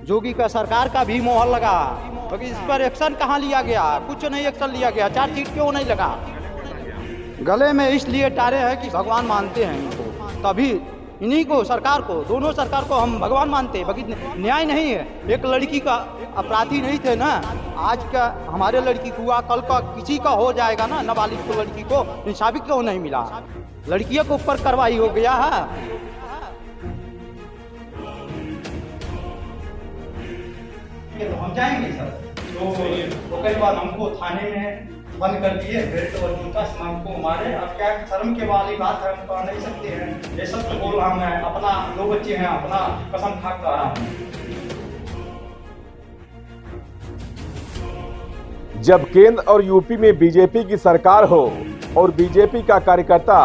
योगी का सरकार का भी मोहर लगा, क्योंकि इस पर एक्शन कहाँ लिया गया? कुछ नहीं एक्शन लिया गया। चार्जशीट क्यों नहीं लगा? गले में इसलिए टारे हैं कि भगवान मानते हैं इनको, तभी इन्हीं को, सरकार को, दोनों सरकार को हम भगवान मानते हैं। बाकी न्याय नहीं है। एक लड़की का अपराधी नहीं थे ना, आज का हमारे लड़की हुआ, कल का किसी का हो जाएगा ना। नाबालिग को, लड़की को इंसाफ क्यों नहीं मिला? लड़कियों के ऊपर कार्रवाई हो गया है। हम जाएंगे सर, तो कई बार हमको थाने में बंद कर दिए, बेल्ट और जूता से हमको मारे। अब क्या शर्म के वाली बात है, हम कह नहीं सकते हैं। ये सब तो बोल रहा हूँ मैं, अपना 2 बच्चे हैं, अपना कसम खा कर रहा हूँ। जब केंद्र और यूपी में बीजेपी की सरकार हो और बीजेपी का कार्यकर्ता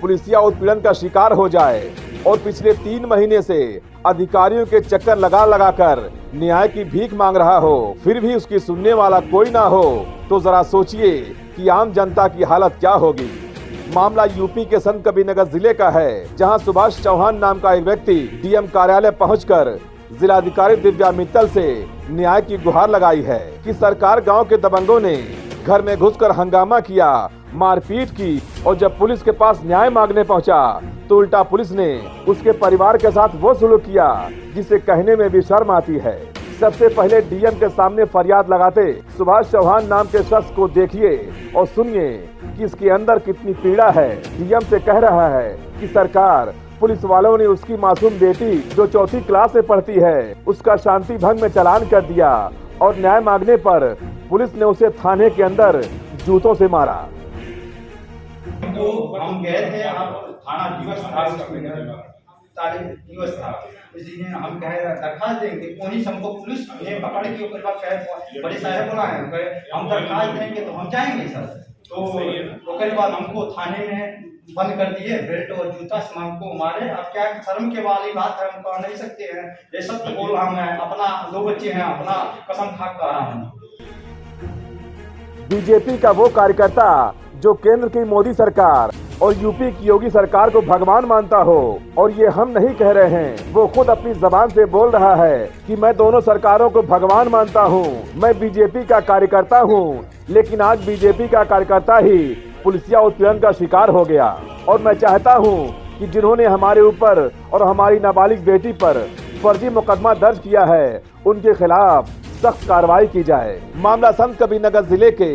पुलिसिया उत्पीड़न का शिकार हो जाए और पिछले 3 महीने से अधिकारियों के चक्कर लगा लगा कर न्याय की भीख मांग रहा हो, फिर भी उसकी सुनने वाला कोई ना हो, तो जरा सोचिए कि आम जनता की हालत क्या होगी। मामला यूपी के संत कबीरनगर जिले का है, जहां सुभाष चौहान नाम का एक व्यक्ति डीएम कार्यालय पहुंचकर जिलाधिकारी दिव्या मित्तल से न्याय की गुहार लगाई है कि सरकार गांव के दबंगों ने घर में घुसकर हंगामा किया, मारपीट की, और जब पुलिस के पास न्याय मांगने पहुंचा तो उल्टा पुलिस ने उसके परिवार के साथ वो सुलूक किया जिसे कहने में भी शर्म आती है। सबसे पहले डीएम के सामने फरियाद लगाते सुभाष चौहान नाम के शख्स को देखिए और सुनिए कि इसके अंदर कितनी पीड़ा है। डीएम से कह रहा है कि सरकार, पुलिस वालों ने उसकी मासूम बेटी जो 4th क्लास में पढ़ती है, उसका शांति भंग में चालान कर दिया और न्याय मांगने पर पुलिस ने उसे थाने के अंदर जूतों से मारा। तो हम गए थे, आप थाना दिवस था, इसलिए हम कहे दरखास्त देंगे। पुलिस हमको, पुलिस ने पकड़ के ऊपर कहे बड़े साहब बोला है, हम दरखास्त देंगे तो हम जाएंगे सर। तो कई बार हमको थाने में बंद कर दिए, बेल्ट और जूता से हमको मारे। अब क्या शर्म के वाली बात है, हम कह नहीं सकते हैं। ये सब तो बोल रहा हूँ मैं, अपना 2 बच्चे हैं, अपना कसम खा कर रहा हूँ। बीजेपी का वो कार्यकर्ता जो केंद्र की मोदी सरकार और यूपी की योगी सरकार को भगवान मानता हो, और ये हम नहीं कह रहे हैं, वो खुद अपनी जबान से बोल रहा है कि मैं दोनों सरकारों को भगवान मानता हूँ, मैं बीजेपी का कार्यकर्ता हूँ। लेकिन आज बीजेपी का कार्यकर्ता ही पुलिसिया उत्पीड़न का शिकार हो गया, और मैं चाहता हूँ कि जिन्होंने हमारे ऊपर और हमारी नाबालिग बेटी पर फर्जी मुकदमा दर्ज किया है, उनके खिलाफ सख्त कार्रवाई की जाए। मामला संत कबीरनगर जिले के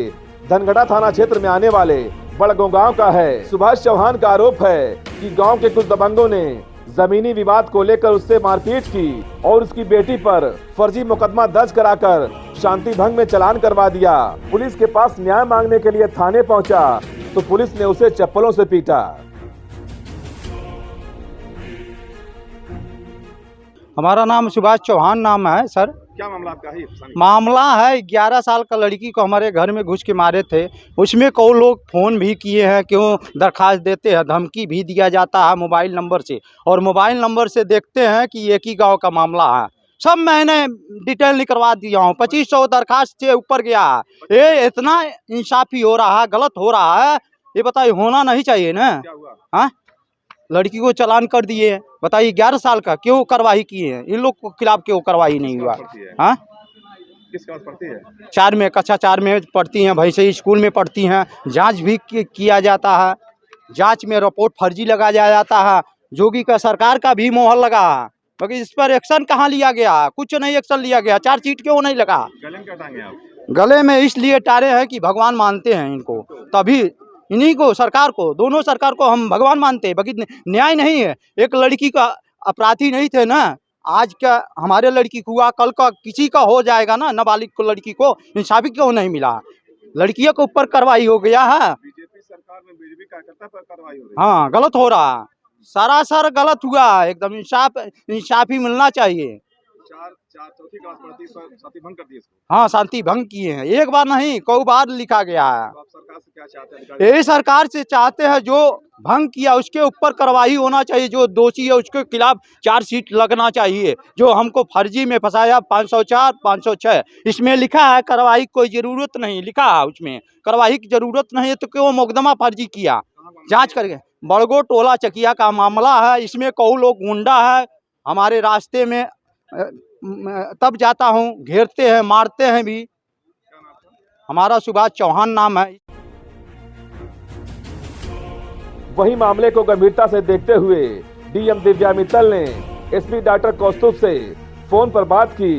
धनगढ़ा थाना क्षेत्र में आने वाले बड़गांव गांव का है। सुभाष चौहान का आरोप है कि गांव के कुछ दबंगों ने जमीनी विवाद को लेकर उससे मारपीट की और उसकी बेटी पर फर्जी मुकदमा दर्ज कराकर शांति भंग में चालान करवा दिया। पुलिस के पास न्याय मांगने के लिए थाने पहुंचा तो पुलिस ने उसे चप्पलों से पीटा। हमारा नाम सुभाष चौहान नाम है सर। क्या मामला आपका है? मामला है 11 साल का लड़की को हमारे घर में घुस के मारे थे। उसमें कई लोग फ़ोन भी किए हैं, क्यों दरखास्त देते हैं, धमकी भी दिया जाता है मोबाइल नंबर से, और मोबाइल नंबर से देखते हैं कि एक ही गांव का मामला है। सब मैंने डिटेल निकलवा दिया हूँ, 2500 दरखास्त से ऊपर गया है। ये इतना इंसाफी हो रहा है, गलत हो रहा है, ये बताइए, होना नहीं चाहिए ना। हाँ, लड़की को चालान कर दिए, बताइए 11 साल का, क्यों कार्रवाई किए हैं? इन लोग के खिलाफ क्यों कार्रवाई नहीं हुआ? हाँ, किस क्लास पढ़ती है? 4 में, कक्षा 4 में पढ़ती हैं, वैसे स्कूल में पढ़ती हैं। जांच भी किया जाता है, जांच में रिपोर्ट फर्जी लगाया जाता है। योगी का सरकार का भी मोहर लगा, क्योंकि इस पर एक्शन कहाँ लिया गया? कुछ नहीं एक्शन लिया गया। चार्जशीट क्यों नहीं लगा? गले में क्या टांगे आप? गले में इसलिए टारे हैं कि भगवान मानते हैं इनको, तभी इन्हीं को, सरकार को, दोनों सरकार को हम भगवान मानते हैं। बाकी न्याय नहीं है। एक लड़की का अपराधी नहीं थे ना, आज का हमारे लड़की हुआ, कल का किसी का हो जाएगा ना। नाबालिग को, लड़की को इंसाफ क्यों नहीं मिला? लड़कियों के ऊपर कार्रवाई हो गया है। बीजेपी सरकार में बीजेपी कार्यकर्ता पर कार्रवाई हो रही है। हाँ, गलत हो रहा है, सरासर गलत हुआ एकदम। इंसाफ ही मिलना चाहिए। 4th क्लास पढ़ती पर शांति भंग कर दी इसको। हाँ, शांति भंग किए हैं, एक बार नहीं, कई बार लिखा गया है। तो आप सरकार से क्या चाहते हैं? यही सरकार से चाहते हैं, जो भंग किया उसके ऊपर कार्रवाई होना चाहिए, जो दोषी है उसके खिलाफ चार्जशीट लगना चाहिए। जो हमको फर्जी में फंसाया 504, 506 इसमें लिखा है, कार्रवाई कोई जरूरत नहीं लिखा है, उसमें कार्रवाई की जरूरत नहीं है, तो क्यों मुकदमा फर्जी किया? जांच करके। बड़गो टोला चकिया का मामला है, इसमें कई लोग गुंडा है, हमारे रास्ते में तब जाता हूँ, घेरते हैं, मारते हैं भी। हमारा सुभाष चौहान नाम है। वही मामले को गंभीरता से देखते हुए डीएम दिव्या मित्तल ने एसपी डॉक्टर कौस्तुभ से फोन पर बात की।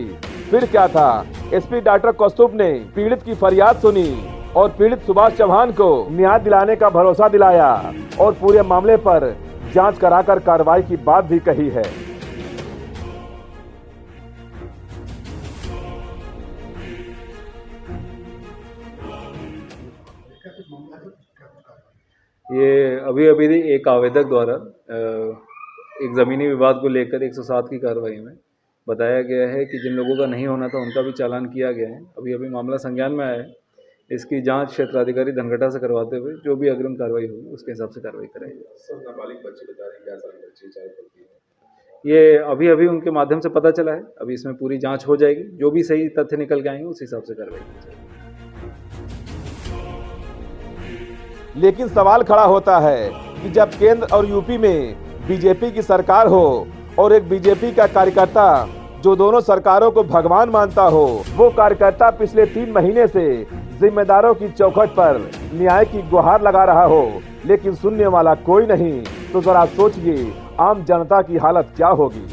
फिर क्या था, एसपी डॉक्टर कौस्तुभ ने पीड़ित की फरियाद सुनी और पीड़ित सुभाष चौहान को न्याय दिलाने का भरोसा दिलाया और पूरे मामले पर जांच कराकर कार्रवाई की बात भी कही है। ये अभी अभी एक आवेदक द्वारा एक ज़मीनी विवाद को लेकर 107 की कार्रवाई में बताया गया है कि जिन लोगों का नहीं होना था उनका भी चालान किया गया है। अभी अभी मामला संज्ञान में आया है। इसकी जांच क्षेत्राधिकारी धनघटा से करवाते हुए जो भी अग्रिम कार्रवाई होगी उसके हिसाब से कार्रवाई कराएगी। ये अभी अभी उनके माध्यम से पता चला है। अभी इसमें पूरी जाँच हो जाएगी। जो भी सही तथ्य निकल के आएंगे उस हिसाब से कार्रवाई की जाएगी। लेकिन सवाल खड़ा होता है कि जब केंद्र और यूपी में बीजेपी की सरकार हो और एक बीजेपी का कार्यकर्ता जो दोनों सरकारों को भगवान मानता हो, वो कार्यकर्ता पिछले 3 महीने से जिम्मेदारों की चौखट पर न्याय की गुहार लगा रहा हो, लेकिन सुनने वाला कोई नहीं, तो जरा सोचिए आम जनता की हालत क्या होगी।